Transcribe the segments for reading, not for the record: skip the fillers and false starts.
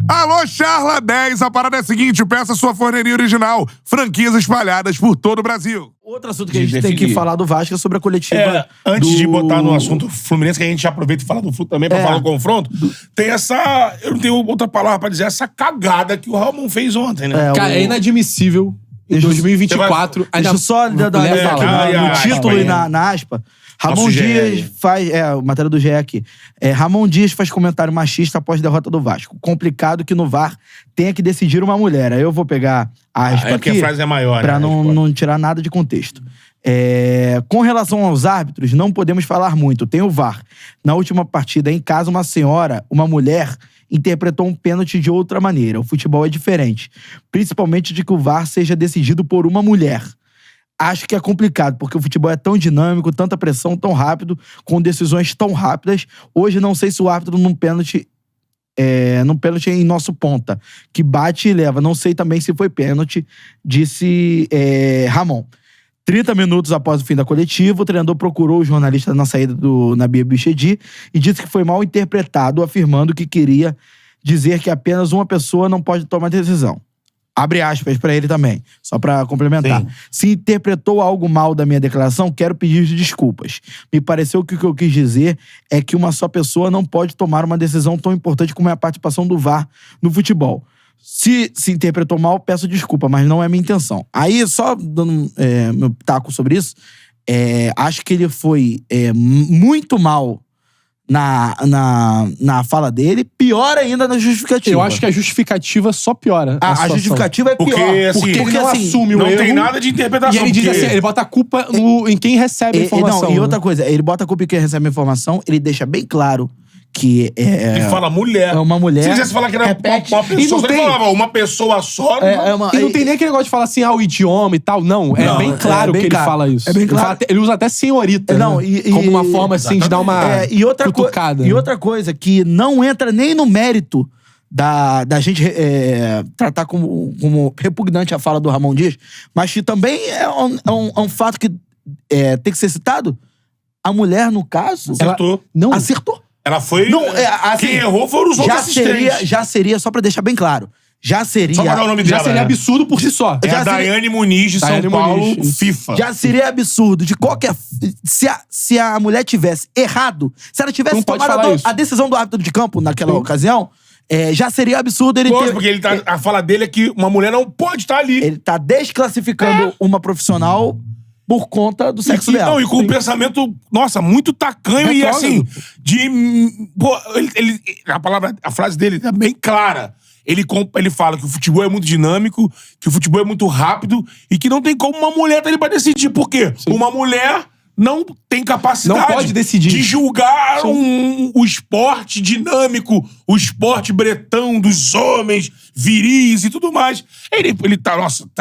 Alô, Charla 10, a parada é a seguinte, peça sua forneria original, franquias espalhadas por todo o Brasil. Outro assunto que a gente tem que falar do Vasco é sobre a coletiva. Antes de botar no assunto Fluminense, que a gente já aproveita e fala do Flu também pra falar do confronto, tem essa, eu não tenho outra palavra pra dizer, essa cagada que o Ramon fez ontem, né? Cara, é inadmissível. Em 2024... Deixa eu só dar no título e na aspa. Ramon Dias faz... matéria do GE aqui. Ramon Dias faz comentário machista após derrota do Vasco. Complicado que no VAR tenha que decidir uma mulher. Aí eu vou pegar a aspa aqui, a frase é maior, pra não tirar nada de contexto. Com relação aos árbitros, não podemos falar muito. Tem o VAR. Na última partida, em casa, uma mulher, interpretou um pênalti de outra maneira. O futebol é diferente. Principalmente de que o VAR seja decidido por uma mulher. Acho que é complicado, porque o futebol é tão dinâmico, tanta pressão, tão rápido, com decisões tão rápidas. Hoje, não sei se o árbitro num pênalti em nosso ponta, que bate e leva. Não sei também se foi pênalti, disse Ramon. 30 minutos após o fim da coletiva, o treinador procurou o jornalista na saída do Nabil Bichedi e disse que foi mal interpretado, afirmando que queria dizer que apenas uma pessoa não pode tomar decisão. Abre aspas pra ele também, só pra complementar. Sim. Se interpretou algo mal da minha declaração, quero pedir desculpas. Me pareceu que o que eu quis dizer é que uma só pessoa não pode tomar uma decisão tão importante como é a participação do VAR no futebol. Se interpretou mal, peço desculpa, mas não é minha intenção. Aí, só dando meu pitaco sobre isso, acho que ele foi muito mal na fala dele, pior ainda na justificativa. Eu acho que a justificativa só piora. A justificativa é pior. Porque ele não assume o erro. Não tem erro, nada de interpretação. E ele diz assim, ele bota a culpa em quem recebe a informação. E outra coisa, ele bota a culpa em quem recebe a informação, ele deixa bem claro que Ele fala mulher. É uma mulher. Se quisesse falar que era uma pessoa, ele falava uma pessoa só. E não tem nem aquele negócio de falar assim, o idioma e tal. Não, é bem claro que ele fala isso. É bem claro. Ele usa até senhorita, como uma forma assim de dar uma cutucada. E outra coisa, que não entra nem no mérito da gente tratar como repugnante a fala do Ramon Dias, mas que também é um fato que tem que ser citado. A mulher, no caso... Acertou. Ela foi... assim, quem errou foram os outros assistentes. Já seria, só pra deixar bem claro, já seria... Só pra dar o nome dela, já seria absurdo por si só. É a Daiane Muniz de São Paulo, FIFA. Já seria absurdo de qualquer... Se a mulher tivesse errado, se ela tivesse tomado a decisão do árbitro de campo naquela ocasião, já seria absurdo ele ter... Porque a fala dele é que uma mulher não pode estar ali. Ele tá desclassificando uma profissional... por conta do sexo dela. E com um pensamento, nossa, muito tacanho e assim, a frase dele é bem clara. Ele fala que o futebol é muito dinâmico, que o futebol é muito rápido e que não tem como uma mulher estar ali pra decidir. Por quê? Sim. Uma mulher não tem capacidade não pode decidir. De julgar o esporte dinâmico, o esporte bretão dos homens, viris e tudo mais. Ele tá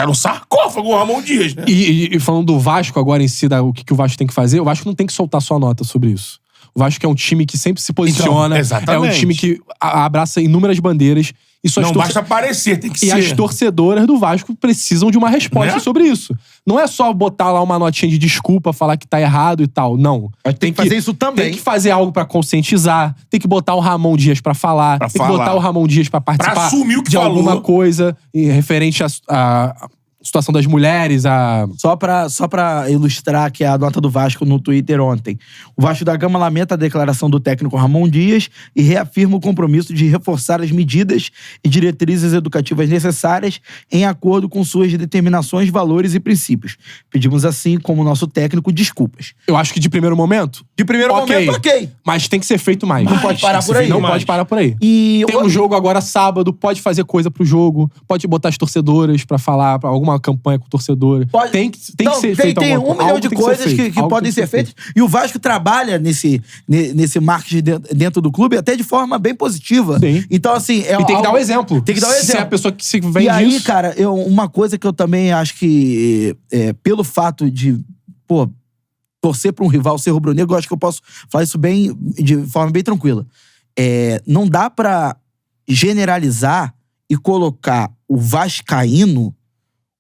no sarcófago, o Ramon Dias, né? E falando do Vasco agora em si, o que o Vasco tem que fazer, o Vasco não tem que soltar sua nota sobre isso. O Vasco é um time que sempre se posiciona. Então, é um time que abraça inúmeras bandeiras. Não basta aparecer, tem que ser. E as torcedoras do Vasco precisam de uma resposta sobre isso. Não é só botar lá uma notinha de desculpa, falar que tá errado e tal. Não. Tem que fazer isso também. Tem que fazer algo pra conscientizar. Tem que botar o Ramon Dias pra falar. Que botar o Ramon Dias pra participar pra assumir o que de falou. Alguma coisa referente a situação das mulheres, Só pra ilustrar aqui a nota do Vasco no Twitter ontem. O Vasco da Gama lamenta a declaração do técnico Ramon Dias e reafirma o compromisso de reforçar as medidas e diretrizes educativas necessárias em acordo com suas determinações, valores e princípios. Pedimos, assim como nosso técnico, desculpas. Eu acho que de primeiro momento... Ok. Mas tem que ser feito mais. Não pode parar por aí. Não pode parar por aí. E tem um jogo agora sábado, pode fazer coisa pro jogo, pode botar as torcedoras pra falar, pra alguma campanha com o torcedor. Tem que ser feito tem alguma coisa. Tem 1 milhão de coisas que podem ser feitas. E o Vasco trabalha nesse marketing dentro do clube até de forma bem positiva. Sim. Então, assim... E tem que dar o exemplo. Tem que dar o exemplo. Se é a pessoa que se vende E aí, disso... cara, uma coisa que eu também acho que... pelo fato de... torcer pra um rival ser rubro-negro, eu acho que eu posso falar isso de forma bem tranquila. Não dá pra generalizar e colocar o vascaíno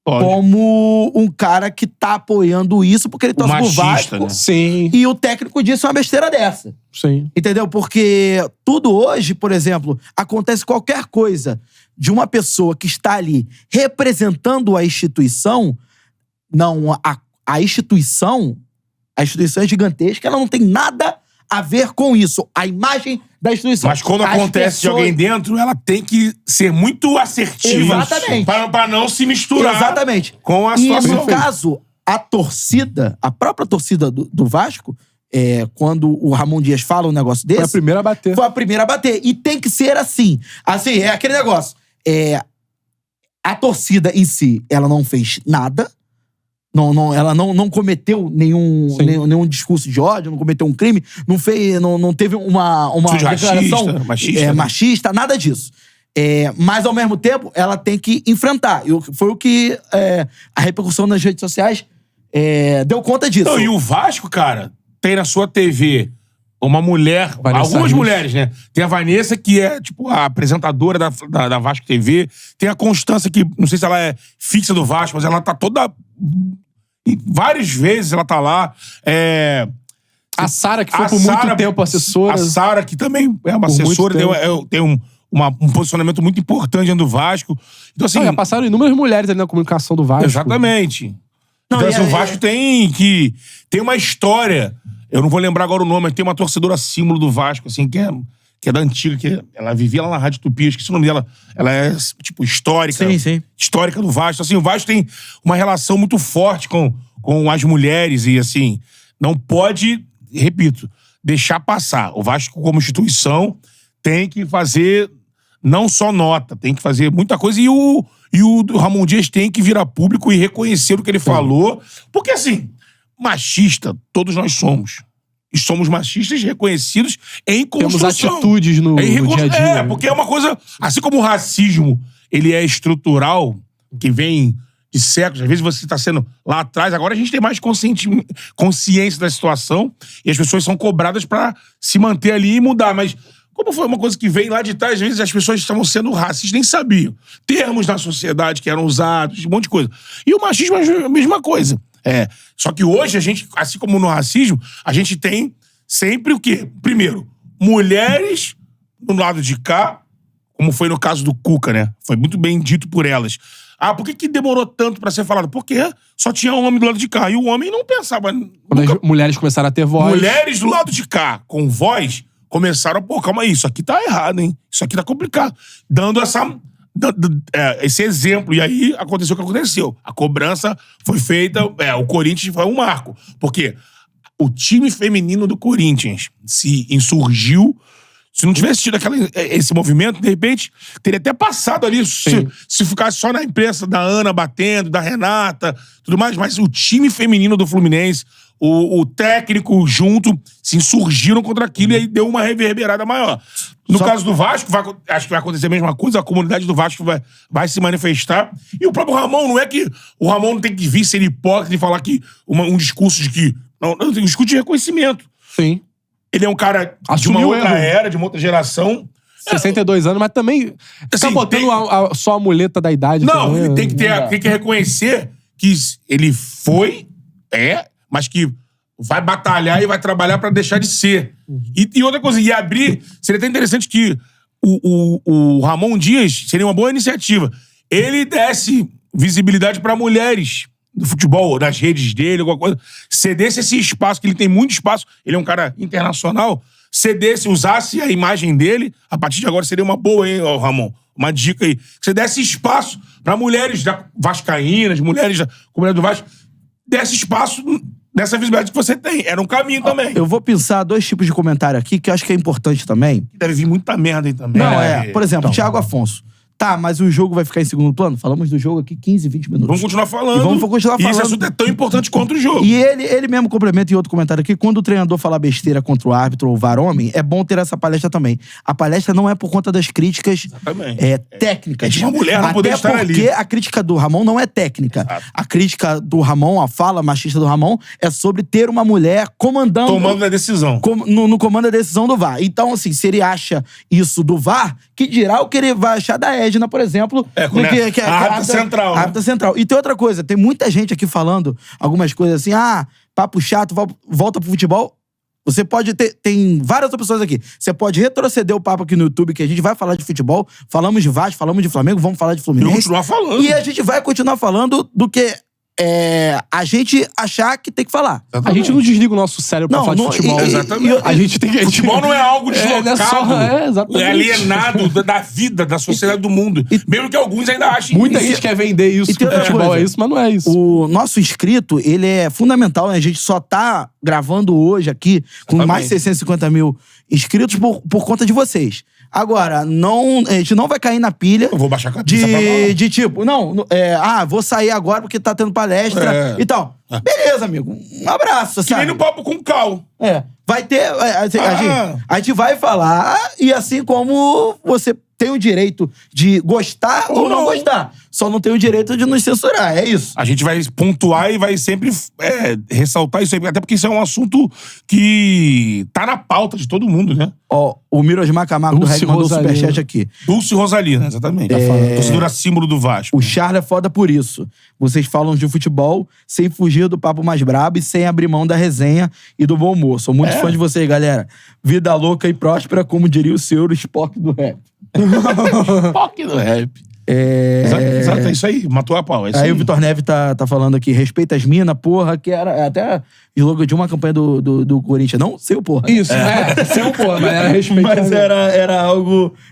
como um cara que tá apoiando isso porque ele torce pro Vasco. Né? Sim. E o técnico disse uma besteira dessa. Sim. Entendeu? Porque tudo hoje, por exemplo, acontece qualquer coisa de uma pessoa que está ali representando a instituição. Não, a instituição é gigantesca, ela não tem nada a ver com isso. A imagem da instituição. Mas quando acontece de alguém dentro, ela tem que ser muito assertiva. Exatamente. Pra não se misturar Exatamente. com a E situação. no caso, a própria torcida do Vasco, quando o Ramon Dias fala um negócio desse... Foi a primeira a bater. Foi a primeira a bater. E tem que ser assim. Assim, é aquele negócio. A torcida em si, ela não fez nada. Ela não cometeu nenhum discurso de ódio, não cometeu um crime, não teve uma declaração machista, nada disso. Mas, ao mesmo tempo, ela tem que enfrentar. Foi o que a repercussão nas redes sociais deu conta disso. Não, e o Vasco, cara, tem na sua TV uma mulher, Vanessa algumas Rios. mulheres, né? Tem a Vanessa, que é, tipo, a apresentadora da Vasco TV. Tem a Constância, que não sei se ela é fixa do Vasco, mas ela tá toda... E várias vezes ela tá lá. A Sara, que foi por muito tempo assessora. A Sara, que também é uma assessora, tem um posicionamento muito importante dentro do Vasco. Então, assim... já passaram inúmeras mulheres ali na comunicação do Vasco. Exatamente. Então, assim, o Vasco tem uma história. Eu não vou lembrar agora o nome, mas tem uma torcedora símbolo do Vasco, assim, que é da antiga, que ela vivia lá na Rádio Tupi, esqueci o nome dela. Ela é, tipo, histórica. Sim. Histórica do Vasco. Assim, o Vasco tem uma relação muito forte com as mulheres e, assim, não pode, repito, deixar passar. O Vasco, como instituição, tem que fazer não só nota, tem que fazer muita coisa. E o Ramon Dias tem que virar público e reconhecer o que ele falou. Porque, assim, machista, todos nós somos. E somos machistas reconhecidos em construção. Temos atitudes no dia a dia. Porque é uma coisa... Assim como o racismo, ele é estrutural, que vem de séculos. Às vezes você está sendo lá atrás. Agora a gente tem mais consciência da situação. E as pessoas são cobradas para se manter ali e mudar. Mas como foi uma coisa que vem lá de trás, às vezes as pessoas estavam sendo racistas, nem sabiam. Termos na sociedade que eram usados, um monte de coisa. E o machismo é a mesma coisa. Só que hoje a gente, assim como no racismo, a gente tem sempre o quê? Primeiro, mulheres do lado de cá, como foi no caso do Cuca, né? Foi muito bem dito por elas. Por que demorou tanto pra ser falado? Porque só tinha um homem do lado de cá. E o homem não pensava... Quando as mulheres começaram a ter voz... Mulheres do lado de cá, com voz, começaram a... calma aí, isso aqui tá errado, hein? Isso aqui tá complicado. Dando esse exemplo. E aí aconteceu o que aconteceu. A cobrança foi feita... o Corinthians foi um marco. Porque o time feminino do Corinthians se insurgiu. Se não tivesse tido esse movimento, de repente, teria até passado ali, se ficasse só na imprensa da Ana batendo, da Renata, tudo mais. Mas o time feminino do Fluminense, o técnico junto, se insurgiram contra aquilo e aí deu uma reverberada maior. No caso do Vasco, acho que vai acontecer a mesma coisa, a comunidade do Vasco vai se manifestar. E o próprio Ramon, não é que o Ramon não tem que vir ser hipócrita e falar que um discurso de que... Não, tem um discurso de reconhecimento. Sim. Ele é um cara de Assumiu uma outra era, de uma outra geração. 62 anos, mas também tá botando só a muleta da idade. Não, também, ele tem que reconhecer que ele mas que vai batalhar e vai trabalhar pra deixar de ser. E outra coisa, abrir... Seria até interessante que o Ramon Dias seria uma boa iniciativa. Ele desse visibilidade pra mulheres do futebol, nas redes dele, alguma coisa, cedesse esse espaço, que ele tem muito espaço, ele é um cara internacional, cedesse, usasse a imagem dele, a partir de agora seria uma boa, hein, Ramon? Uma dica aí. Que você desse espaço pra mulheres vascaínas, mulheres da comunidade do Vasco, desse espaço nessa visibilidade que você tem. Era um caminho também. Eu vou pensar 2 tipos de comentário aqui, que eu acho que é importante também. Deve vir muita merda aí também. Não, por exemplo, Thiago Afonso. Tá, mas o jogo vai ficar em segundo plano? Falamos do jogo aqui 15, 20 minutos. Vamos continuar falando. E vamos continuar falando. E esse assunto é tão importante quanto o jogo. E ele mesmo complementa em outro comentário aqui, quando o treinador fala besteira contra o árbitro ou o VAR homem, é bom ter essa palestra também. A palestra não é por conta das críticas técnicas. É de uma mulher não poder estar ali. Até porque a crítica do Ramon não é técnica. Exato. A crítica do Ramon, a fala machista do Ramon, é sobre ter uma mulher comandando... Tomando a decisão. No comando da decisão do VAR. Então, assim, se ele acha isso do VAR, que dirá o que ele vai achar da Edna, por exemplo. A árbitra central. A árbitra central. E tem outra coisa, tem muita gente aqui falando algumas coisas assim, papo chato, volta pro futebol. Você pode ter... Tem várias opções aqui. Você pode retroceder o papo aqui no YouTube, que a gente vai falar de futebol. Falamos de Vasco, falamos de Flamengo, vamos falar de Fluminense. E continuar falando. E a gente vai continuar falando do que a gente achar que tem que falar. Exatamente. A gente não desliga o nosso cérebro pra falar de futebol. Exatamente. A gente tem que... Futebol não é algo deslocado. Exatamente. É alienado da vida, da sociedade do mundo. Mesmo que alguns ainda achem... Muita gente quer vender isso, que o futebol é isso, mas não é isso. O nosso inscrito, ele é fundamental, né? A gente só tá gravando hoje aqui com mais de 650 mil inscritos por conta de vocês. Agora, a gente não vai cair na pilha... Eu vou baixar a cabeça pra falar. De tipo, vou sair agora porque tá tendo palestra e tal. Beleza, amigo. Um abraço, que nem no papo com o Cal. Vai ter... A gente vai falar e assim como você tem o direito de gostar ou não gostar. Só não tem o direito de nos censurar, é isso. A gente vai pontuar e vai sempre ressaltar isso aí, até porque isso é um assunto que tá na pauta de todo mundo, né? Ó, o Mirosmar Camargo do Reg mandou um superchat aqui. Dulce Rosalina, exatamente. Torcedora símbolo do Vasco. O Charles é foda por isso. Vocês falam de futebol sem fugir do papo mais brabo e sem abrir mão da resenha e do bom humor. Sou muito fã de vocês, galera. Vida louca e próspera, como diria o senhor Spock do rap. Spock do rap. Exato, é isso aí. Matou a pau. Aí o Vitor Neves tá falando aqui, respeita as minas, porra, que era até slogan de uma campanha do Corinthians. Não, seu porra. Isso, seu porra, mas era respeito. Mas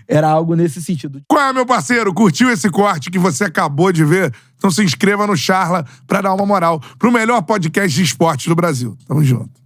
era algo nesse sentido. Qual é, meu parceiro? Curtiu esse corte que você acabou de ver? Então se inscreva no Charla pra dar uma moral pro melhor podcast de esportes do Brasil. Tamo junto.